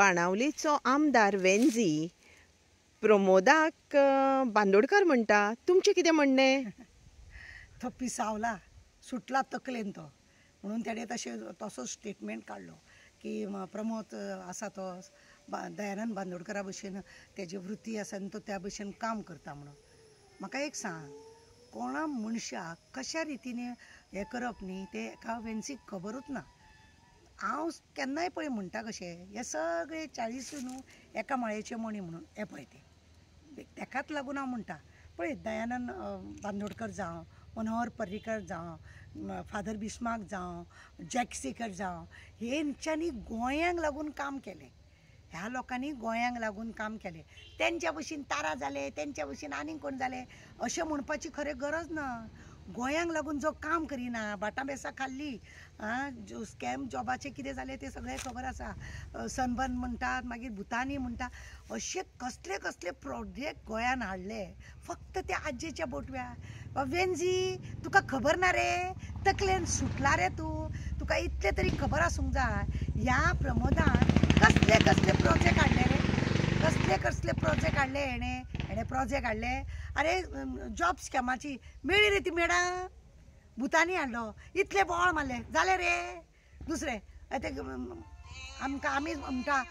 बाणावलीचो आमदार वेंजी प्रमोदाक बांदोडकार म्हणटा, तुमचें कितें म्हणणें? तो पिसावला, सुटला तकलेन तो, म्हणून तेणे तसो स्टेटमेंट काडलो की प्रमोद आसा तो दयानंद बांदोडकरा भशेन तेजी वृत्ती आसा आनी तो त्या भशेन काम करता म्हणून. म्हाका एक सांग, कोणा मनशाक कशा रितीने हें करप न्ही तें एका वेंसीक खबरूच ना. हांव केन्नाय पळय म्हणटा कशें, हे सगळे 40 न्हू एका माळयेचे मणी म्हणून हे पळय तेकाच लागून हांव म्हणटा. पळय दयानंद बांदोडकर जावं, मनोहर पर्रीकर जावं, फादर बिस्मार्क जावं, जॅक सिकर जावं, हेंच्यांनी गोंयांक लागून काम केलें. ह्या लोकांनी गोंयांक लागून काम केलें. तेंच्या भशेन तारा जाले, तेंच्या भशेन आनीक कोण जाले अशें म्हणपाची खरें गरज ना. गोंयांक लागून जो काम करिना, बाटा बेसां खाल्ली, स्कॅम जॉबाचें कितें जालें तें सगळें खबर आसा. सनबर्न म्हणटात, मागीर भुतानी म्हणटा, अशे कसले कसले प्रोजेक्ट गोंयान हाडले फक्त त्या आज्जेच्या बोटव्या. वेंजी, तुका खबर ना रे, तकलेन सुटला रे तुका इतले तरी खबर आसूंक जाय. ह्या प्रमोदान कसले कसले प्रोजेक्ट हाडले रे, कसले कसले प्रोजेक्ट हाडले हेणे प्रोजेक्ट हाडले. अरे जॉब स्कॅमाची मेळ्ळी रे ती मेडा, भुतानी हाडलो, इतले बोवाळ मारले, जाले रे. दुसरे आमकां आमी म्हणटा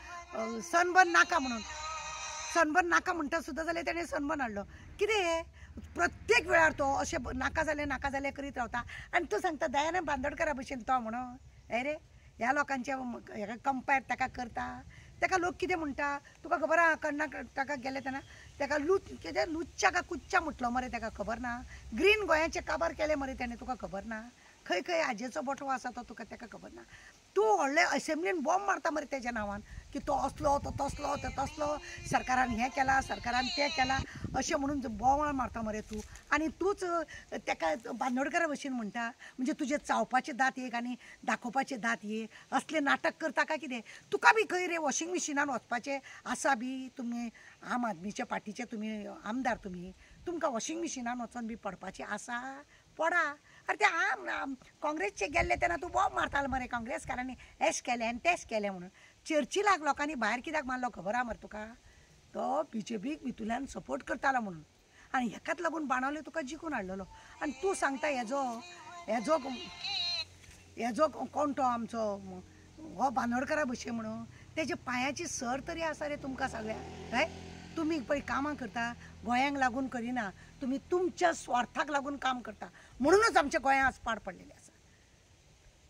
सनबर्न नाका म्हणून, सनबर्न नाका म्हणटा सुद्दां जाल्यार तेणें सनबर्न हाडलो. कितें प्रत्येक वेळार तो अशें नाका जालें करीत रावता आनी तूं सांगता दयानंद बांदोडकरा भशेन तो म्हणून. हे रे ह्या लोकांचे हेका कंपेर ताका करता. ताका लोक कितें म्हणटा तुका खबर आहा? कर्नाटकाक गेले तेन्ना ताका कितें लुच्चा का कुच्चा म्हटलो मरे, ताका खबर ना. ग्रीन गोंयाचे काबार केले मरे तेणें, तुका खबर ना. खंय खंय आजेचो बोटो आसा तो तुका ताका खबर ना. तूं व्हडले असेंब्लीन बॉम्ब मारता मरे तेज्या नांवान की तो असलो तो तसलो तो तसलो, सरकारान हें केलां सरकारान तें केलां अशें म्हणून बोवाळ मारता मरे तूं. आनी तूंच ताका बांदोडकरा भशेन म्हणटा. म्हणजे तुजे चावपाचे दांत एक आनी दाखोवपाचे दांत एक, असले नाटक करता काय कितें? तुका बी खंय रे वॉशिंग मिशिनान वचपाचें आसा बी? तुमी आम आदमीच्या पार्टीचे तुमी आमदार, तुमकां वॉशिंग मिशिनान वचोन बी पडपाचें आसा? पडा. अरे ते काँग्रेसचे गेल्ले तेन्ना तूं बॉम्ब मारतालो मरे, काँग्रेसकारांनी हेश केलें आनी तेश केलें म्हणून. चर्चिलाक लोकांनी भायर कित्याक मारलो खबर आहा मरे तुका? तो बीजेपीक भितुल्यान सपोर्ट करतालो म्हणून, आनी हेकाच लागून बाणावले तुका जिखून हाडलेलो. आनी तूं सांगता हेजो कोण तो आमचो हो बांदोडकरा भशेन म्हणून, तेजे पांयाची सर तरी आसा रे तुमकां सगळ्यांक? हय, तुमी पळय कामां करता गोंयांक लागून करिना, तुमी तुमच्या स्वार्थाक लागून काम करता म्हणूनच आमच्या गोंयांत आज पाड पडलेले आसा.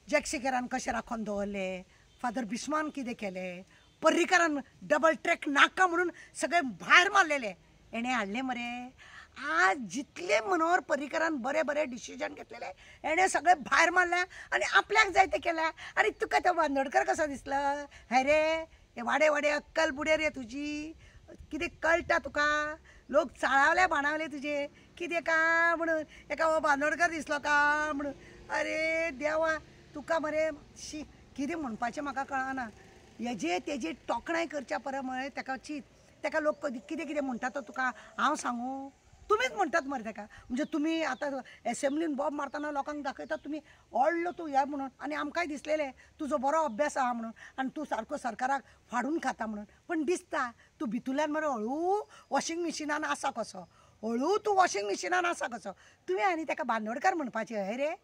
जॅक सिकरान कशें राखोन दवरले, फादर बिस्मान कितें केलें, पर्रीकारान डबल ट्रॅक नाका म्हणून सगळे भायर मारलेले, हेणे हाडले मरे. आज जितले मनोहर पर्रीकारान बरे बरे डिसिजन घेतलेले हेणे सगळे भायर मारल्या आनी आपल्याक जाय ते केल्या. आनी तुका तो बांदोडकर कसो दिसलो? हाय रे, हे वाडे वाडे अक्कल बुडे रे तुजी, कितें कळटा तुका? लोक चाळावले बाणावले तुजे कितें का म्हणून, एका हो बांदोडकर दिसलो का म्हणून. अरे देवा, तुका मरे शी कितें म्हणपाचें म्हाका कळना. हेजे तेजी तोखणाय करच्या परस मरे ताका चीत, ताका लोक कितें कितें म्हणटा तो तुका हांव सांगू? तुमीच म्हणटात मरे ताका. म्हणजे तुमी आतां एसेंब्लीन बॉम्ब मारतना लोकांक दाखयतात तुमी व्हडलो तूं ह्या म्हणून, आनी आमकांय दिसलेलें तुजो बरो अभ्यास आहा म्हणून, आनी तूं सारको सरकाराक फाडून खाता म्हणून. पण दिसता तूं भितुल्यान मरे हळू वॉशिंग मिशिनान आसा कसो, हळू तूं वॉशिंग मिशिनान आसा कसो. तुवें आनी ताका बांदोडकार म्हणपाचें हय रे?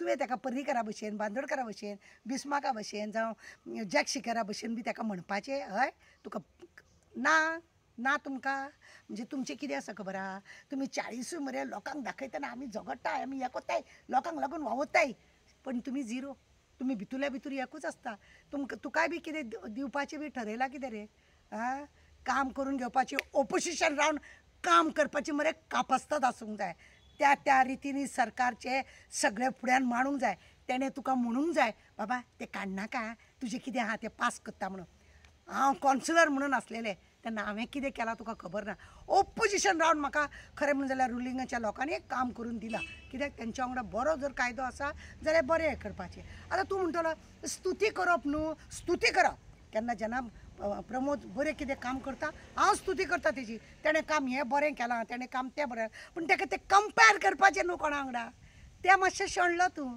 तुवें ताका पर्रीकारा भशेन, बांदोडकरा भशेन, बिस्मार्का भशेन जावं जॅक सिकरा भशेन बी ताका म्हणपाचें हय? तुका ना तुमकां? म्हणजे तुमचें कितें आसा खबर आहा? तुमी 40 मरे लोकांक दाखयतना आमी झगडटाय, आमी हें कोत्ताय, लोकांक लागून वावुरताय, पण तुमी झिरो. तुमी भितुल्या भितूर एकूच आसता. तुकाय बी कितें दिवपाचें बी ठरयलां कितें रे? काम करून घेवपाचें, ओपोजिशन रावन काम करपाची मरे कापास्ताद आसूंक जाय. त्या रितीनी सरकारचे सगळे फुड्यान मांडूंक जाय. तेणें तुका म्हणूंक जाय बाबा तें काडनाका, तुजें कितें आहा तें पास करता म्हणून. हांव कॉन्सिलर म्हणून आसलेलें तेन्ना हांवें कितें केलां तुका खबर ना. ओपोजिशन रावन म्हाका खरें म्हणून जाल्यार रुलिंगाच्या लोकांनी काम करून दिलां. कित्याक तेंच्या वांगडा बरो जर कायदो आसा जाल्यार बरें करपाचें. आतां तूं म्हणटलो स्तुती करप न्हू, स्तुती करप केन्ना जेन्ना प्रमोद बरें कितें काम करता हांव स्तुती करता तेजी, तेणें काम हें बरें केलां, तेणें काम तें बरें. पूण ताका तें कंपेर करपाचें न्हू कोणा वांगडा. तें मातशें शेणलो तूं.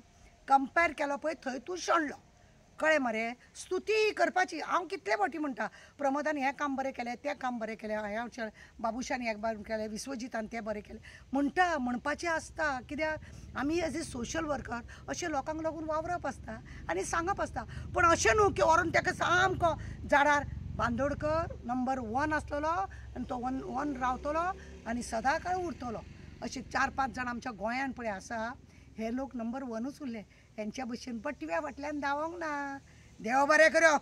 कंपेर केलो पळय थंय तूं शेणलो. कळ्ळें मरे स्तुती करपाची हांव कितले फावटी म्हणटा प्रमोदान हें काम बरें केलें तें काम बरें केलें ह्या बाबुशान हें बरें केलें विश्वजितान तें बरें केलें म्हणपाचें आसता कित्याक आमी एज ए सोशल वर्कर अशें लोकांक लागून वावरप आसता आनी सांगप आसता पूण अशें न्हू की व्हरून ताका सामको झाडार बांदोडकर नंबर 1 आसलेलो आनी तो वन रावतलो आनी सदांकाळ उरतलो अशे 4-5 जाण आमच्या गोंयांत पळय आसा हे लोक नंबर 1च उरले हेंच्या भशेन पट्ट्या फाटल्यान धांवोंक ना देव बरें करूं